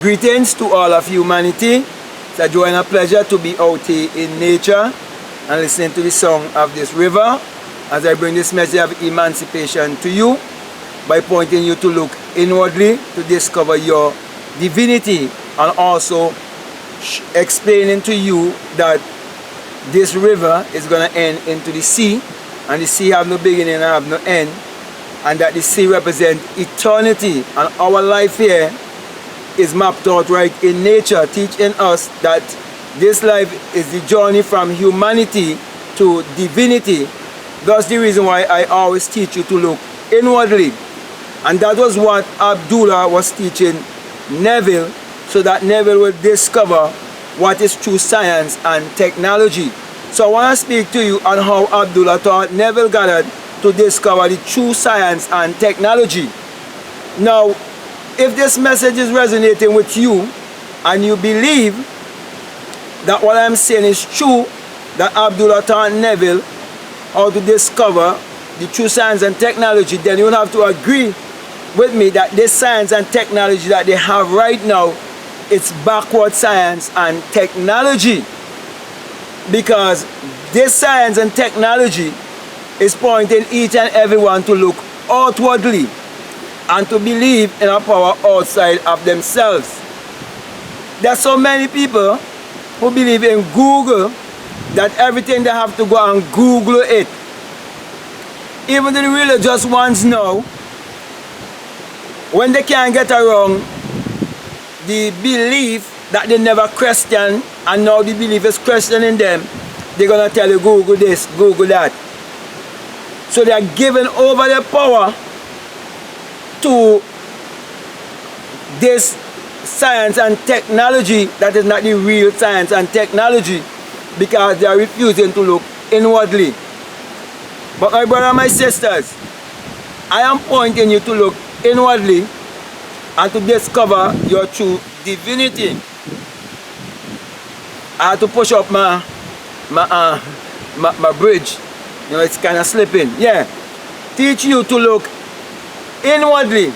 Greetings to all of humanity. It's a joy and a pleasure to be out here in nature and listening to the song of this river as I bring this message of emancipation to you by pointing you to look inwardly to discover your divinity, and also explaining to you that this river is going to end into the sea, and the sea have no beginning and have no end, and that the sea represents eternity, and our life here is mapped out right in nature, teaching us that this life is the journey from humanity to divinity. That's the reason why I always teach you to look inwardly. And that was what Abdullah was teaching Neville, so that Neville would discover what is true science and technology. So I want to speak to you on how Abdullah taught Neville Goddard to discover the true science and technology. Now, if this message is resonating with you and you believe that what I'm saying is true, that Abdullah taught Neville how to discover the true science and technology, then you will have to agree with me that this science and technology that they have right now, it's backward science and technology, because this science and technology is pointing each and everyone to look outwardly and to believe in a power outside of themselves. There are so many people who believe in Google that everything they have to go and Google it. Even the religious ones now, when they can't get around the belief that they never questioned, and now the belief is questioning them, they're going to tell you Google this, Google that. So they are giving over their power to this science and technology that is not the real science and technology, because they are refusing to look inwardly. But my brother and my sisters, I am pointing you to look inwardly and to discover your true divinity. I had to push up my bridge. You know, it's kind of slipping. Yeah. Teach you to look inwardly,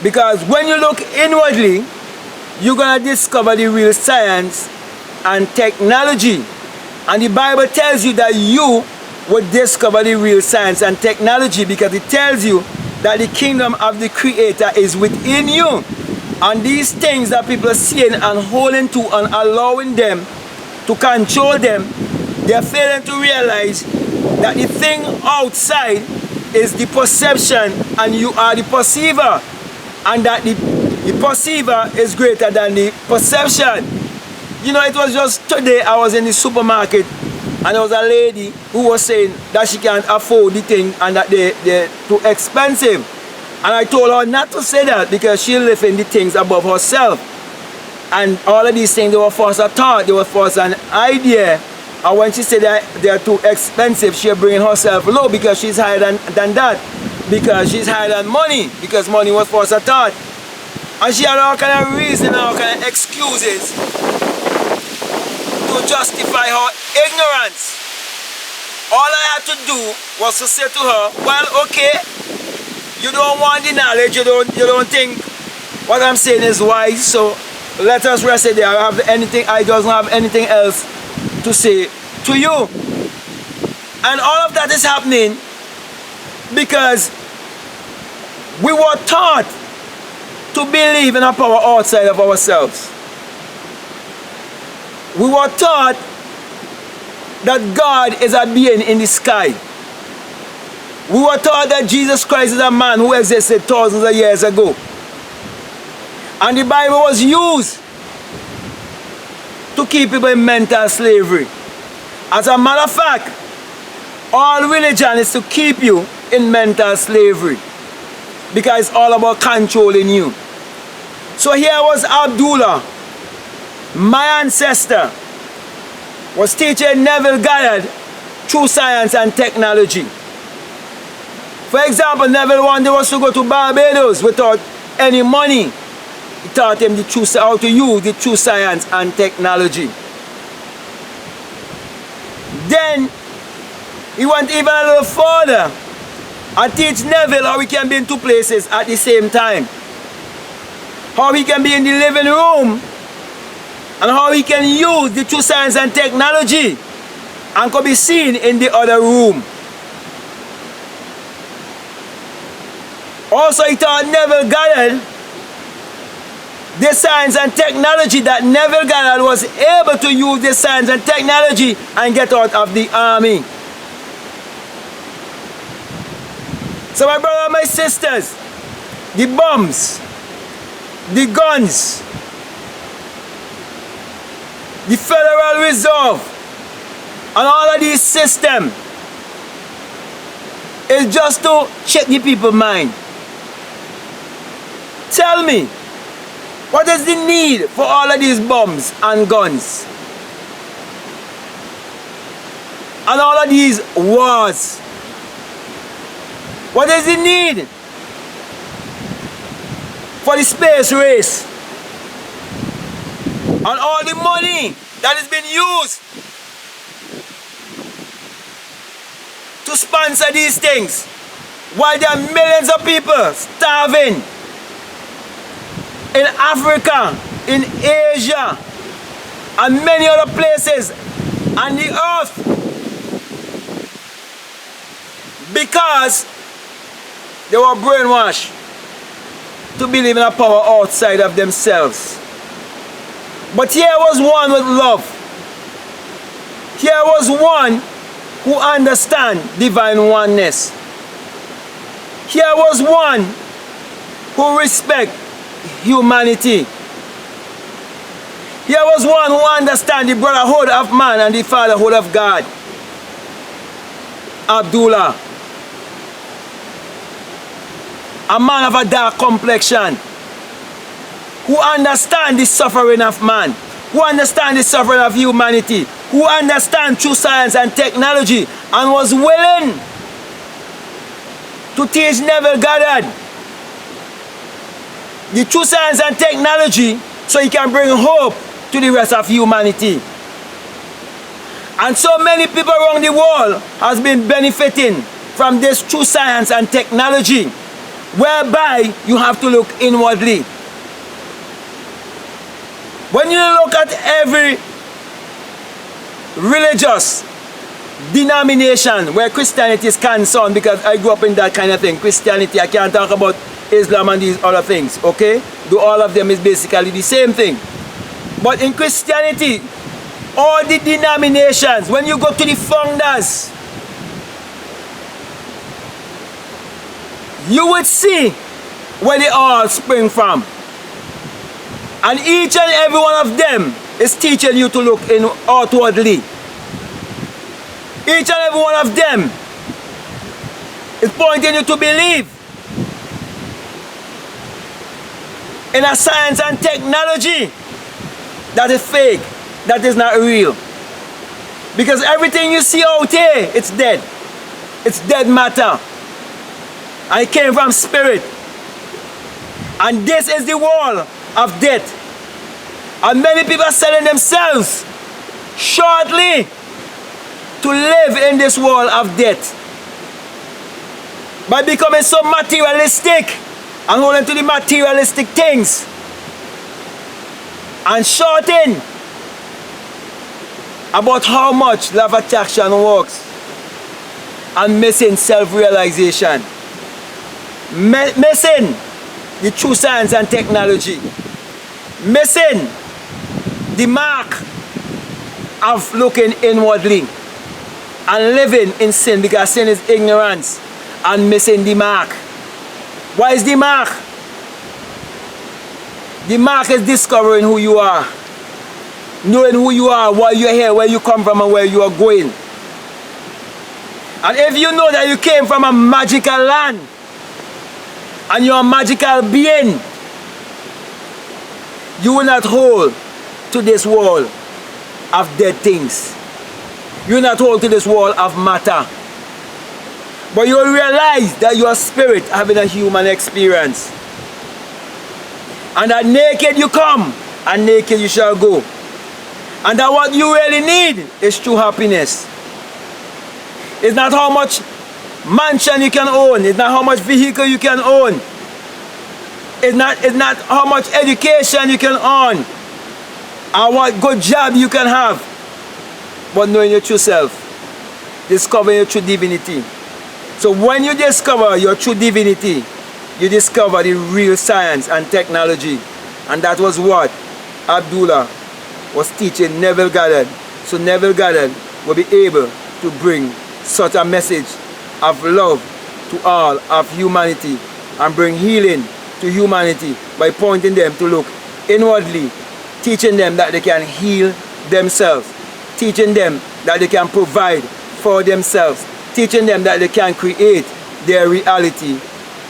because when you look inwardly, you're going to discover the real science and technology. And the Bible tells you that you would discover the real science and technology, because it tells you that the kingdom of the Creator is within you. And these things that people are seeing and holding to and allowing them to control them, they're failing to realize that the thing outside is the perception and you are the perceiver, and that the perceiver is greater than the perception. You know, it was just today I was in the supermarket and there was a lady who was saying that she can't afford the thing and that they're too expensive. And I told her not to say that, because she lives in the things above herself. And all of these things, they were first a thought, they were first an idea. And when she said that they're too expensive, she's bringing herself low, because she's higher than that. Because she's higher than money, because money was first a thought. And she had all kind of reasons, all kind of excuses to justify her ignorance. All I had to do was to say to her, well, okay, you don't want the knowledge, you don't think what I'm saying is wise, so let us rest it there. I don't have anything else to say to you. And all of that is happening because we were taught to believe in a power outside of ourselves. We were taught that God is a being in the sky. We were taught that Jesus Christ is a man who existed thousands of years ago. And the Bible was used to keep people in mental slavery. As a matter of fact, all religion is to keep you in mental slavery, because it's all about controlling you. So here was Abdullah, my ancestor, was teaching Neville Goddard true science and technology. For example, Neville one day was to go to Barbados without any money. He taught him how to use the true science and technology. Then he went even a little further and teach Neville how we can be in two places at the same time. how he can be in the living room and how he can use the true science and technology and could be seen in the other room. Also, he taught Neville Goddard the science and technology, that Neville Goddard was able to use the science and technology and get out of the army. So my brothers and my sisters, the bombs, the guns, the Federal Reserve, and all of these systems is just to check the people's mind. Tell me, what is the need for all of these bombs and guns? And all of these wars? What is the need for the space race? And all the money that has been used to sponsor these things, while there are millions of people starving in Africa, in Asia, and many other places on the earth, because they were brainwashed to believe in a power outside of themselves. But here was one with love. Here was one who understands divine oneness. Here was one who respects humanity. Here was one who understands the brotherhood of man and the fatherhood of God. Abdullah, a man of a dark complexion, who understands the suffering of man, who understands the suffering of humanity, who understands true science and technology, and was willing to teach Neville Goddard the true science and technology so he can bring hope to the rest of humanity. And so many people around the world has been benefiting from this true science and technology, whereby you have to look inwardly. When you look at every religious denomination where Christianity is concerned, because I grew up in that kind of thing, Christianity, I can't talk about Islam and these other things, okay? Though all of them is basically the same thing. But in Christianity, all the denominations, when you go to the founders, you would see where they all spring from. And each and every one of them is teaching you to look in outwardly. Each and every one of them is pointing you to believe in a science and technology that is fake, that is not real. Because everything you see out here, it's dead. It's dead matter. And it came from spirit. And this is the wall of death. And many people are selling themselves shortly to live in this world of death. By becoming so materialistic and holding to the materialistic things. And shouting about how much love attraction works. And missing self-realization. Missing the true science and technology. Missing the mark of looking inwardly and living in sin, because sin is ignorance, and missing the mark. What is the mark? The mark is discovering who you are, knowing who you are, why you're here, where you come from and where you are going. And if you know that you came from a magical land and you're a magical being, you will not hold to this wall of dead things. You will not hold to this wall of matter. But you will realize that you are spirit having a human experience. And that naked you come, and naked you shall go. And that what you really need is true happiness. It's not how much mansion you can own. It's not how much vehicle you can own. It's not how much education you can earn or what good job you can have, but knowing your true self, discovering your true divinity. So when you discover your true divinity, you discover the real science and technology. And that was what Abdullah was teaching Neville Goddard. So Neville Goddard will be able to bring such a message of love to all of humanity and bring healing to humanity by pointing them to look inwardly, teaching them that they can heal themselves, teaching them that they can provide for themselves, teaching them that they can create their reality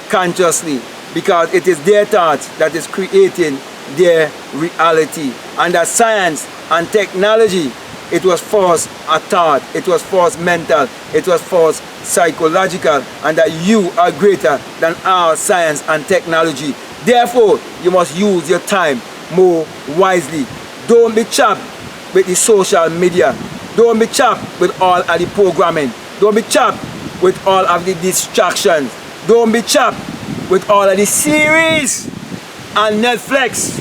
consciously, because it is their thoughts that is creating their reality. And that science and technology, it was first a thought, it was first mental, it was first psychological, and that you are greater than our science and technology. Therefore, you must use your time more wisely. Don't be chapped with the social media. Don't be chapped with all of the programming. Don't be chapped with all of the distractions. Don't be chapped with all of the series on Netflix.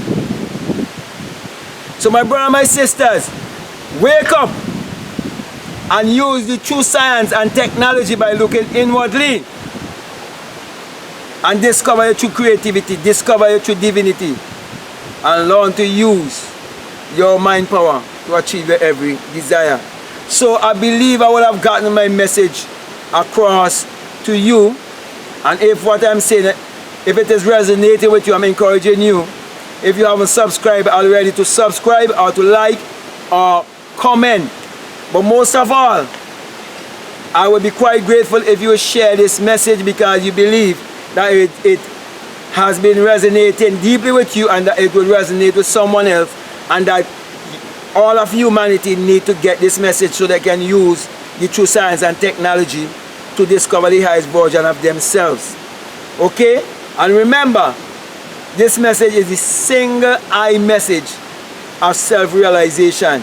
So my brother and my sisters, wake up and use the true science and technology by looking inwardly and discover your true creativity, discover your true divinity, and learn to use your mind power to achieve your every desire. So I believe I would have gotten my message across to you, and if what I'm saying, if it is resonating with you, I'm encouraging you, if you haven't subscribed already, to subscribe or to like or comment. But most of all, I would be quite grateful if you share this message, because you believe that it has been resonating deeply with you, and that it will resonate with someone else, and that all of humanity need to get this message so they can use the true science and technology to discover the highest version of themselves. Okay? And remember, this message is the single eye message of self-realization,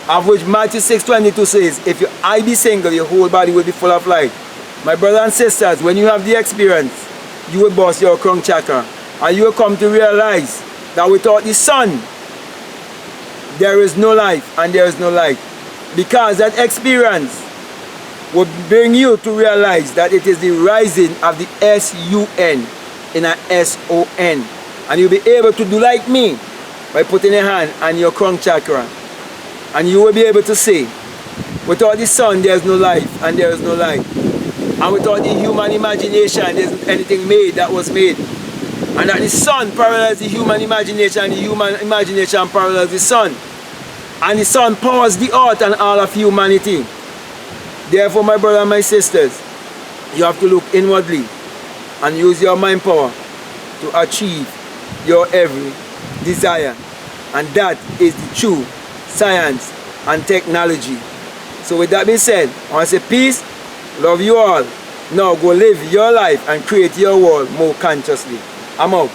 of which Matthew 6:22 says, if your eye be single, your whole body will be full of light. My brothers and sisters, when you have the experience, you will bust your crown chakra, and you will come to realize that without the sun, there is no life and there is no light. Because that experience will bring you to realize that it is the rising of the S-U-N in an S-O-N. And you'll be able to do like me by putting your hand on your crown chakra. And you will be able to say, without the sun, there is no life and there is no light. And without the human imagination, there isn't anything made that was made. And that the sun parallels the human imagination, and the human imagination parallels the sun. And the sun powers the earth and all of humanity. Therefore, my brother and my sisters, you have to look inwardly and use your mind power to achieve your every desire. And that is the true science and technology. So with that being said, I want to say peace, love you all. Now go live your life and create your world more consciously. I'm out.